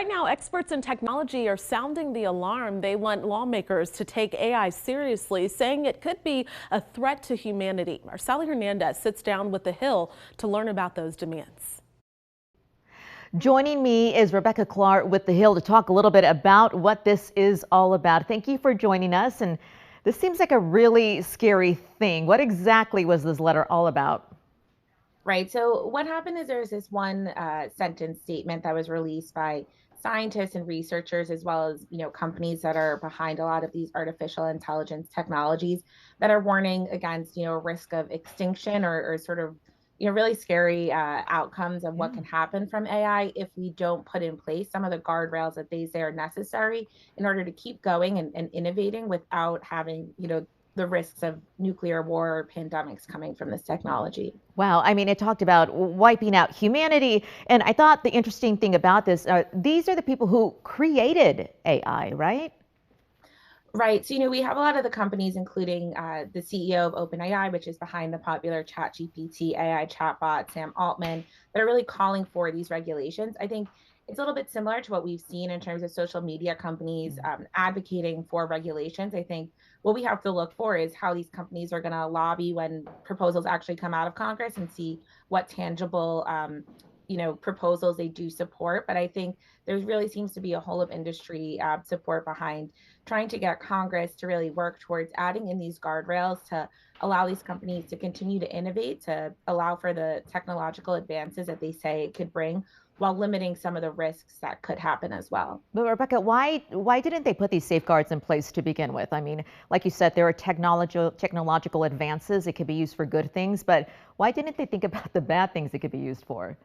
right now, experts in technology are sounding the alarm. They want lawmakers to take AI seriously, saying it could be a threat to humanity. Our Sally Hernandez sits down with the Hill to learn about those demands. Joining me is Rebecca Clark with The Hill to talk a little bit about what this is all about. Thank you for joining us. And this seems like a really scary thing. What exactly was this letter all about? Right. So what happened is there's this one sentence statement that was released by scientists and researchers, as well as companies that are behind a lot of these artificial intelligence technologies that are warning against risk of extinction or sort of really scary outcomes of what can happen from AI if we don't put in place some of the guardrails that they say are necessary in order to keep going and innovating without having the risks of nuclear war or pandemics coming from this technology. Wow. I mean, it talked about wiping out humanity. And I thought the interesting thing about this, these are the people who created AI, right? Right. So, we have a lot of the companies, including the CEO of OpenAI, which is behind the popular ChatGPT AI chatbot, Sam Altman, that are really calling for these regulations. I think it's a little bit similar to what we've seen in terms of social media companies advocating for regulations. I think what we have to look for is how these companies are going to lobby when proposals actually come out of Congress and see what tangible proposals they do support. But I think there really seems to be a whole of industry support behind trying to get Congress to really work towards adding in these guardrails to allow these companies to continue to innovate, to allow for the technological advances that they say it could bring, while limiting some of the risks that could happen as well. But Rebecca, why didn't they put these safeguards in place to begin with? I mean, like you said, there are technological advances. It could be used for good things, but why didn't they think about the bad things it could be used for?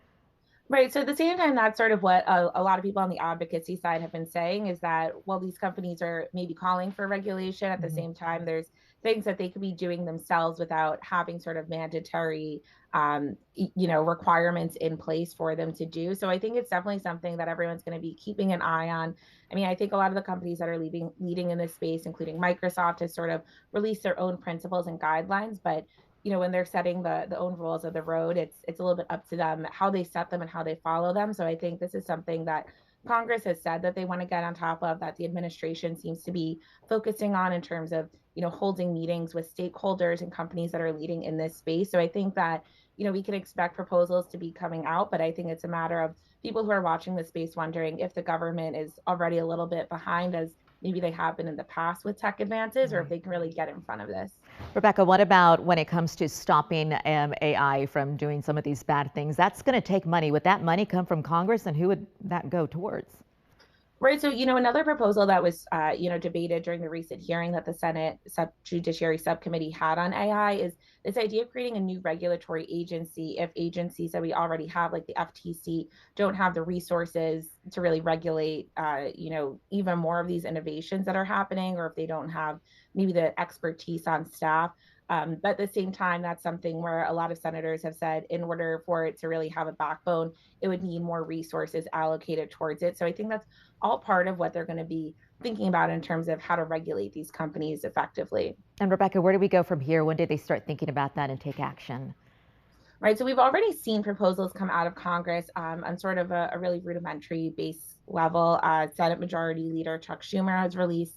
Right. So at the same time, that's sort of what a lot of people on the advocacy side have been saying is that while these companies are maybe calling for regulation, at the same time, there's things that they could be doing themselves without having sort of mandatory, requirements in place for them to do. So I think it's definitely something that everyone's going to be keeping an eye on. I mean, I think a lot of the companies that are leading in this space, including Microsoft, has sort of released their own principles and guidelines, but when they're setting the own rules of the road, it's a little bit up to them how they set them and how they follow them. So I think this is something that Congress has said that they want to get on top of, that the administration seems to be focusing on in terms of holding meetings with stakeholders and companies that are leading in this space. So I think that we can expect proposals to be coming out, but I think it's a matter of people who are watching this space wondering if the government is already a little bit behind, as maybe they have been in the past with tech advances, or if they can really get in front of this. Rebecca, what about when it comes to stopping AI from doing some of these bad things? That's going to take money. Would that money come from Congress, and who would that go towards? Right. So, another proposal that was, debated during the recent hearing that the Senate Judiciary Subcommittee had on AI is this idea of creating a new regulatory agency if agencies that we already have, like the FTC, don't have the resources to really regulate, even more of these innovations that are happening, or if they don't have maybe the expertise on staff. But at the same time, that's something where a lot of senators have said in order for it to really have a backbone, it would need more resources allocated towards it. So I think that's all part of what they're going to be thinking about in terms of how to regulate these companies effectively. And Rebecca, where do we go from here? When did they start thinking about that and take action? Right. So we've already seen proposals come out of Congress on sort of a really rudimentary base level. Senate Majority Leader Chuck Schumer has released,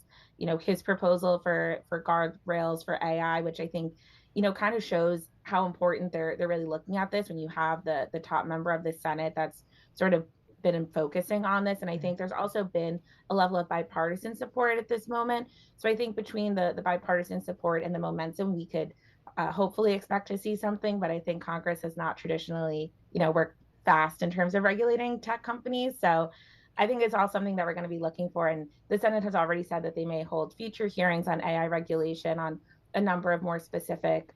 his proposal for guardrails for AI, which I think, kind of shows how important they're really looking at this when you have the top member of the Senate that's sort of been focusing on this. And I think there's also been a level of bipartisan support at this moment. So I think between the bipartisan support and the momentum, we could hopefully expect to see something. But I think Congress has not traditionally, worked fast in terms of regulating tech companies. So I think it's all something that we're going to be looking for. And the Senate has already said that they may hold future hearings on AI regulation on a number of more specific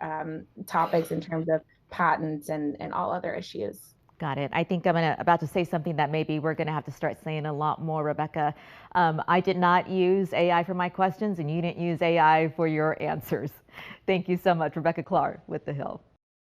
topics in terms of patents and all other issues. Got it. I think I'm about to say something that maybe we're going to have to start saying a lot more, Rebecca. I did not use AI for my questions, and you didn't use AI for your answers. Thank you so much, Rebecca Clark with The Hill.